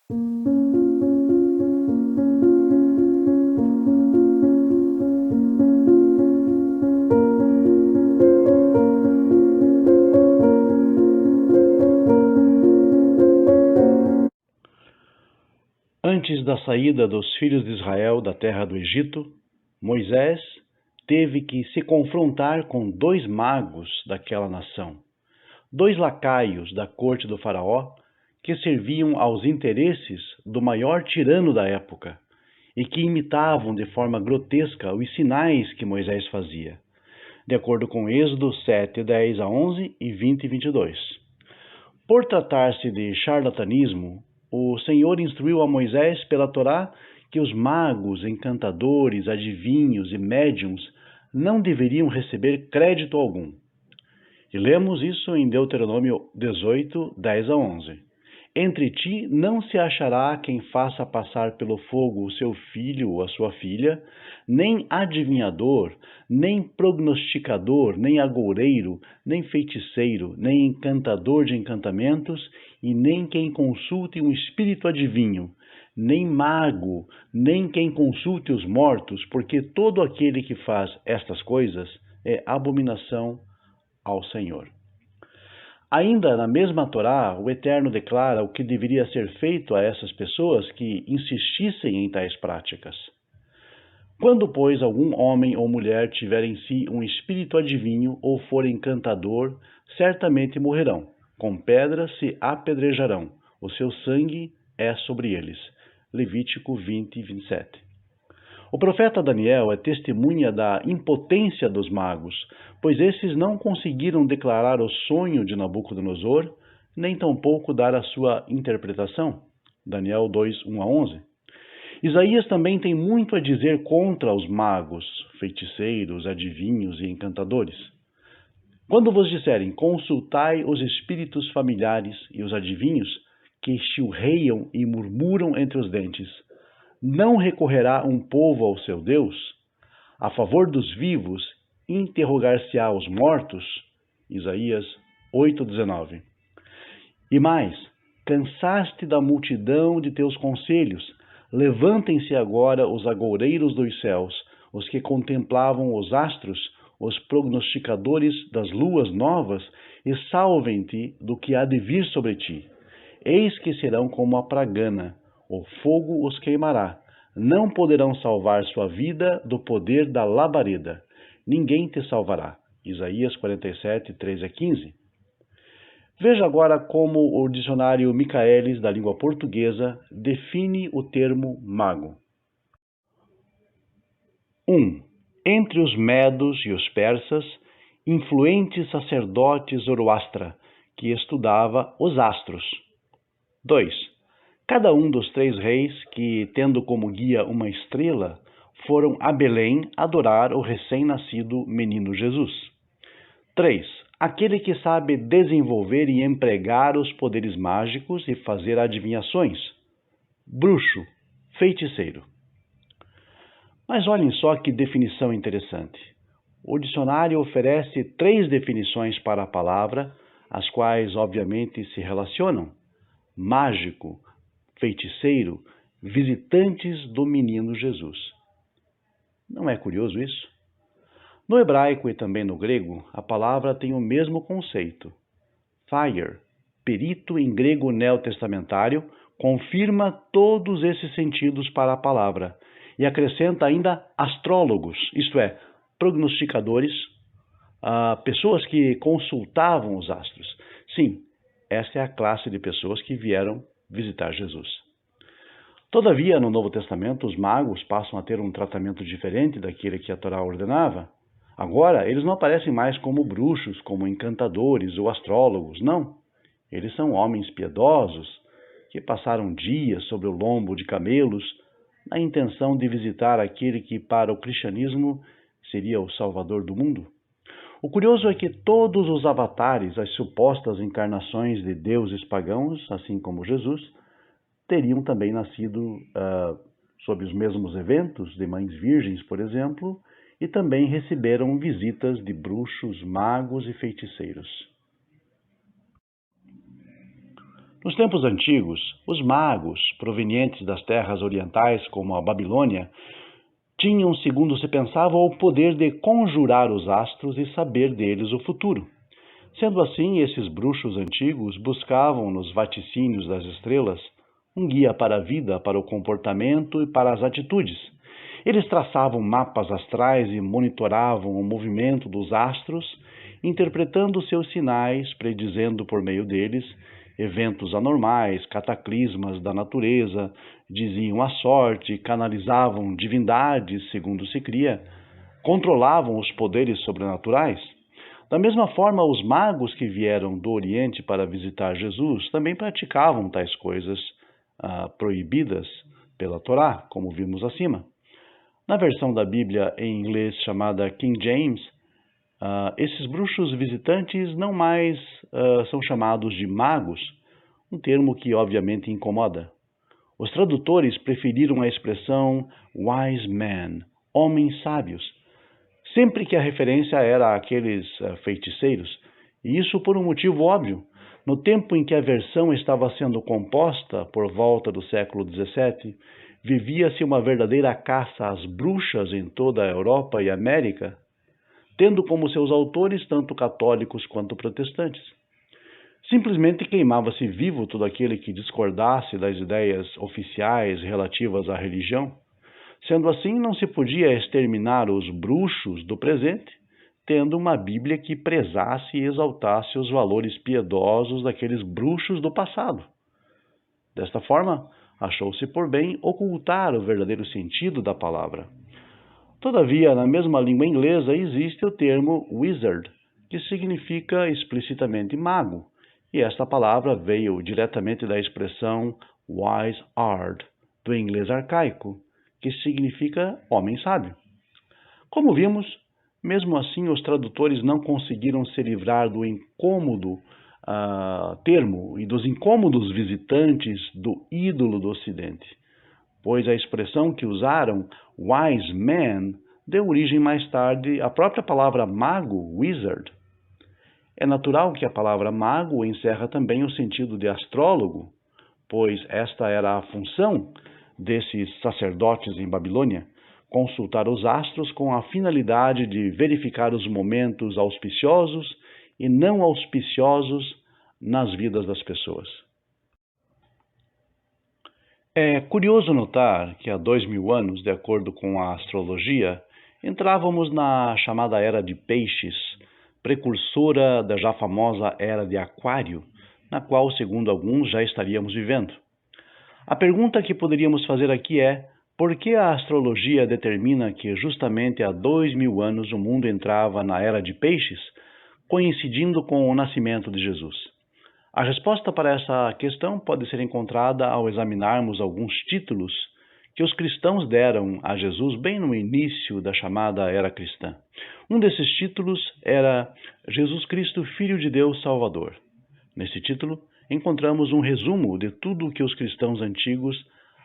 Antes da saída dos filhos de Israel da terra do Egito, Moisés teve que se confrontar com 2 magos daquela nação, 2 lacaios da corte do faraó que serviam aos interesses do maior tirano da época e que imitavam de forma grotesca os sinais que Moisés fazia, de acordo com Êxodo 7, 10 a 11 e 20 e 22. Por tratar-se de charlatanismo, o Senhor instruiu a Moisés pela Torá que os magos, encantadores, adivinhos e médiums não deveriam receber crédito algum. E lemos isso em Deuteronômio 18, 10 a 11. Entre ti não se achará quem faça passar pelo fogo o seu filho ou a sua filha, nem adivinhador, nem prognosticador, nem agoureiro, nem feiticeiro, nem encantador de encantamentos, e nem quem consulte um espírito adivinho, nem mago, nem quem consulte os mortos, porque todo aquele que faz estas coisas é abominação ao Senhor. Ainda na mesma Torá, o Eterno declara o que deveria ser feito a essas pessoas que insistissem em tais práticas. Quando, pois, algum homem ou mulher tiver em si um espírito adivinho ou for encantador, certamente morrerão, com pedras se apedrejarão, o seu sangue é sobre eles. Levítico 20, 27. O profeta Daniel é testemunha da impotência dos magos, pois esses não conseguiram declarar o sonho de Nabucodonosor, nem tampouco dar a sua interpretação. Daniel 2, 1 a 11. Isaías também tem muito a dizer contra os magos, feiticeiros, adivinhos e encantadores. Quando vos disserem, consultai os espíritos familiares e os adivinhos, que chilreiam e murmuram entre os dentes, não recorrerá um povo ao seu Deus? A favor dos vivos, interrogar-se-á os mortos? Isaías 8:19. E mais, cansaste da multidão de teus conselhos. Levantem-se agora os agoureiros dos céus, os que contemplavam os astros, os prognosticadores das luas novas, e salvem-te do que há de vir sobre ti. Eis que serão como a pragana, o fogo os queimará. Não poderão salvar sua vida do poder da labareda. Ninguém te salvará. Isaías 47, 3 a 15. Veja agora como o dicionário Michaelis da língua portuguesa define o termo mago. 1. Entre os medos e os persas, influente sacerdote Zoroastra, que estudava os astros. 2. Cada um dos 3 reis que, tendo como guia uma estrela, foram a Belém adorar o recém-nascido menino Jesus. 3. Aquele que sabe desenvolver e empregar os poderes mágicos e fazer adivinhações. Bruxo, feiticeiro. Mas olhem só que definição interessante. O dicionário oferece 3 definições para a palavra, as quais obviamente se relacionam. Mágico, feiticeiro, visitantes do menino Jesus. Não é curioso isso? No hebraico e também no grego, a palavra tem o mesmo conceito. Fire, perito em grego neotestamentário, confirma todos esses sentidos para a palavra e acrescenta ainda astrólogos, isto é, prognosticadores, pessoas que consultavam os astros. Sim, essa é a classe de pessoas que vieram visitar Jesus. Todavia, no Novo Testamento, os magos passam a ter um tratamento diferente daquele que a Torá ordenava. Agora, eles não aparecem mais como bruxos, como encantadores ou astrólogos, não. Eles são homens piedosos que passaram dias sobre o lombo de camelos na intenção de visitar aquele que, para o cristianismo, seria o Salvador do mundo. O curioso é que todos os avatares, as supostas encarnações de deuses pagãos, assim como Jesus, teriam também nascido sob os mesmos eventos de mães virgens, por exemplo, e também receberam visitas de bruxos, magos e feiticeiros. Nos tempos antigos, os magos, provenientes das terras orientais como a Babilônia, tinham, segundo se pensava, o poder de conjurar os astros e saber deles o futuro. Sendo assim, esses bruxos antigos buscavam nos vaticínios das estrelas um guia para a vida, para o comportamento e para as atitudes. Eles traçavam mapas astrais e monitoravam o movimento dos astros, interpretando seus sinais, predizendo por meio deles eventos anormais, cataclismas da natureza, diziam a sorte, canalizavam divindades, segundo se cria, controlavam os poderes sobrenaturais. Da mesma forma, os magos que vieram do Oriente para visitar Jesus também praticavam tais coisas proibidas pela Torá, como vimos acima. Na versão da Bíblia em inglês chamada King James, esses bruxos visitantes não mais são chamados de magos, um termo que obviamente incomoda. Os tradutores preferiram a expressão wise men, homens sábios, sempre que a referência era àqueles feiticeiros, e isso por um motivo óbvio. No tempo em que a versão estava sendo composta, por volta do século XVII, vivia-se uma verdadeira caça às bruxas em toda a Europa e América, tendo como seus autores tanto católicos quanto protestantes. Simplesmente queimava-se vivo todo aquele que discordasse das ideias oficiais relativas à religião. Sendo assim, não se podia exterminar os bruxos do presente, tendo uma Bíblia que prezasse e exaltasse os valores piedosos daqueles bruxos do passado. Desta forma, achou-se por bem ocultar o verdadeiro sentido da palavra. Todavia, na mesma língua inglesa existe o termo wizard, que significa explicitamente mago, e esta palavra veio diretamente da expressão wise ard, do inglês arcaico, que significa homem sábio. Como vimos, mesmo assim os tradutores não conseguiram se livrar do incômodo termo e dos incômodos visitantes do ídolo do Ocidente, pois a expressão que usaram, wise man, deu origem mais tarde à própria palavra mago, wizard. É natural que a palavra mago encerra também o sentido de astrólogo, pois esta era a função desses sacerdotes em Babilônia, consultar os astros com a finalidade de verificar os momentos auspiciosos e não auspiciosos nas vidas das pessoas. É curioso notar que há 2000 anos, de acordo com a astrologia, entrávamos na chamada Era de Peixes, precursora da já famosa Era de Aquário, na qual, segundo alguns, já estaríamos vivendo. A pergunta que poderíamos fazer aqui é: por que a astrologia determina que justamente há 2000 anos o mundo entrava na Era de Peixes, coincidindo com o nascimento de Jesus? A resposta para essa questão pode ser encontrada ao examinarmos alguns títulos que os cristãos deram a Jesus bem no início da chamada Era Cristã. Um desses títulos era Jesus Cristo, Filho de Deus Salvador. Nesse título, encontramos um resumo de tudo o que os cristãos antigos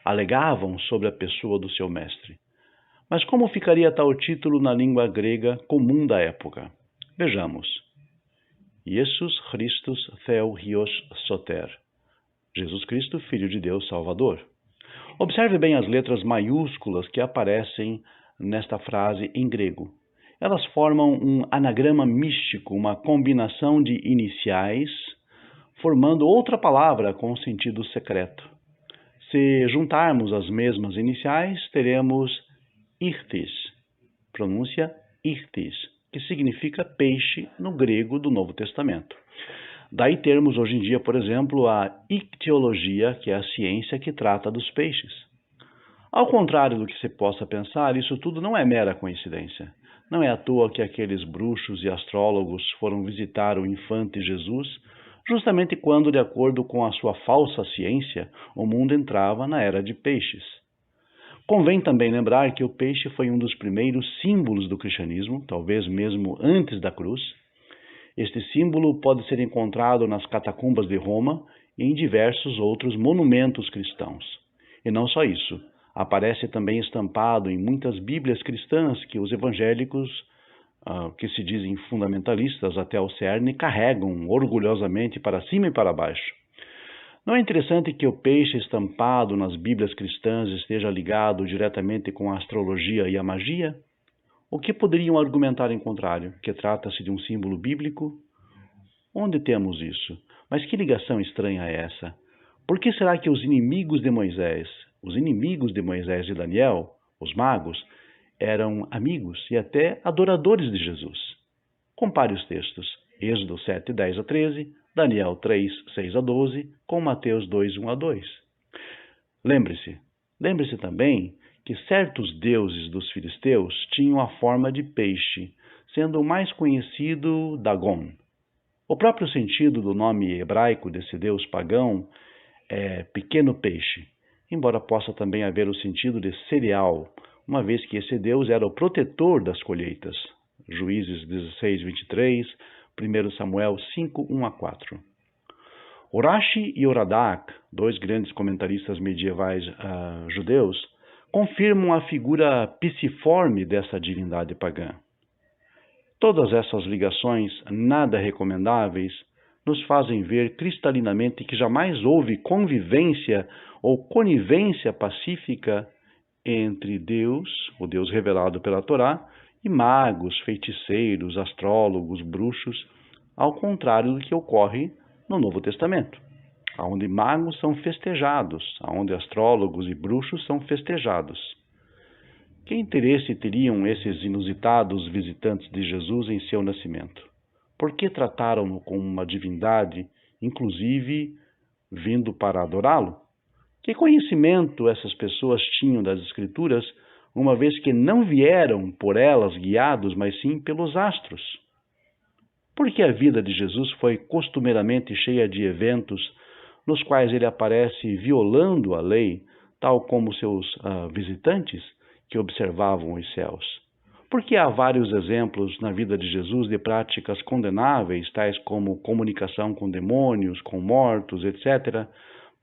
alegavam sobre a pessoa do seu mestre. Mas como ficaria tal título na língua grega comum da época? Vejamos. Jesus Christus Theou Hios Soter. Jesus Cristo, Filho de Deus Salvador. Observe bem as letras maiúsculas que aparecem nesta frase em grego. Elas formam um anagrama místico, uma combinação de iniciais, formando outra palavra com sentido secreto. Se juntarmos as mesmas iniciais, teremos Ichthys, pronúncia Ichthys, que significa peixe no grego do Novo Testamento. Daí termos hoje em dia, por exemplo, a ictiologia, que é a ciência que trata dos peixes. Ao contrário do que se possa pensar, isso tudo não é mera coincidência. Não é à toa que aqueles bruxos e astrólogos foram visitar o infante Jesus, justamente quando, de acordo com a sua falsa ciência, o mundo entrava na Era de Peixes. Convém também lembrar que o peixe foi um dos primeiros símbolos do cristianismo, talvez mesmo antes da cruz. Este símbolo pode ser encontrado nas catacumbas de Roma e em diversos outros monumentos cristãos. E não só isso, aparece também estampado em muitas bíblias cristãs que os evangélicos, que se dizem fundamentalistas até o cerne, carregam orgulhosamente para cima e para baixo. Não é interessante que o peixe estampado nas Bíblias cristãs esteja ligado diretamente com a astrologia e a magia? O que poderiam argumentar em contrário? Que trata-se de um símbolo bíblico? Onde temos isso? Mas que ligação estranha é essa? Por que será que os inimigos de Moisés e Daniel, os magos, eram amigos e até adoradores de Jesus? Compare os textos. Êxodo 7, 10 a 13, Daniel 3, 6 a 12, com Mateus 2, 1 a 2. Lembre-se também que certos deuses dos filisteus tinham a forma de peixe, sendo o mais conhecido Dagon. O próprio sentido do nome hebraico desse deus pagão é pequeno peixe, embora possa também haver o sentido de cereal, uma vez que esse deus era o protetor das colheitas. Juízes 16, 23, 1 Samuel 5, 1 a 4. Urashi e Oradak, dois grandes comentaristas medievais judeus, confirmam a figura pisiforme dessa divindade pagã. Todas essas ligações nada recomendáveis nos fazem ver cristalinamente que jamais houve convivência ou conivência pacífica entre Deus, o Deus revelado pela Torá, e magos, feiticeiros, astrólogos, bruxos, ao contrário do que ocorre no Novo Testamento, onde magos são festejados, onde astrólogos e bruxos são festejados. Que interesse teriam esses inusitados visitantes de Jesus em seu nascimento? Por que trataram-no como uma divindade, inclusive vindo para adorá-lo? Que conhecimento essas pessoas tinham das Escrituras, uma vez que não vieram por elas guiados, mas sim pelos astros? Porque a vida de Jesus foi costumeiramente cheia de eventos nos quais ele aparece violando a lei, tal como seus visitantes que observavam os céus? Porque há vários exemplos na vida de Jesus de práticas condenáveis, tais como comunicação com demônios, com mortos, etc.,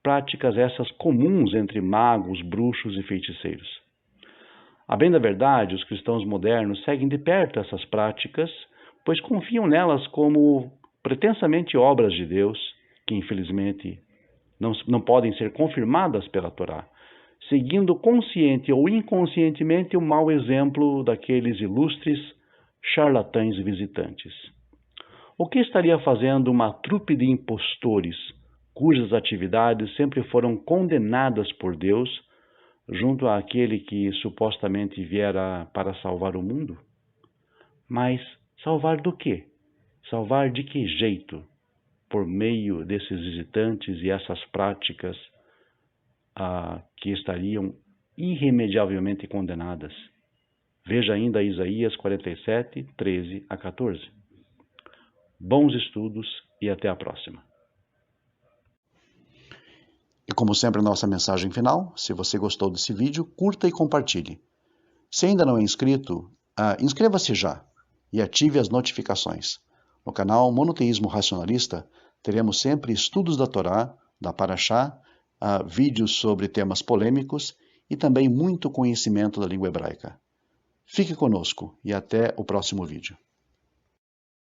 práticas essas comuns entre magos, bruxos e feiticeiros. A bem da verdade, os cristãos modernos seguem de perto essas práticas, pois confiam nelas como pretensamente obras de Deus, que infelizmente não podem ser confirmadas pela Torá, seguindo consciente ou inconscientemente o mau exemplo daqueles ilustres charlatães visitantes. O que estaria fazendo uma trupe de impostores, cujas atividades sempre foram condenadas por Deus, junto àquele que supostamente viera para salvar o mundo? Mas salvar do quê? Salvar de que jeito? Por meio desses visitantes e essas práticas que estariam irremediavelmente condenadas. Veja ainda Isaías 47, 13 a 14. Bons estudos e até a próxima. E como sempre, a nossa mensagem final: se você gostou desse vídeo, curta e compartilhe. Se ainda não é inscrito, inscreva-se já e ative as notificações. No canal Monoteísmo Racionalista, teremos sempre estudos da Torá, da Parashá, vídeos sobre temas polêmicos e também muito conhecimento da língua hebraica. Fique conosco e até o próximo vídeo.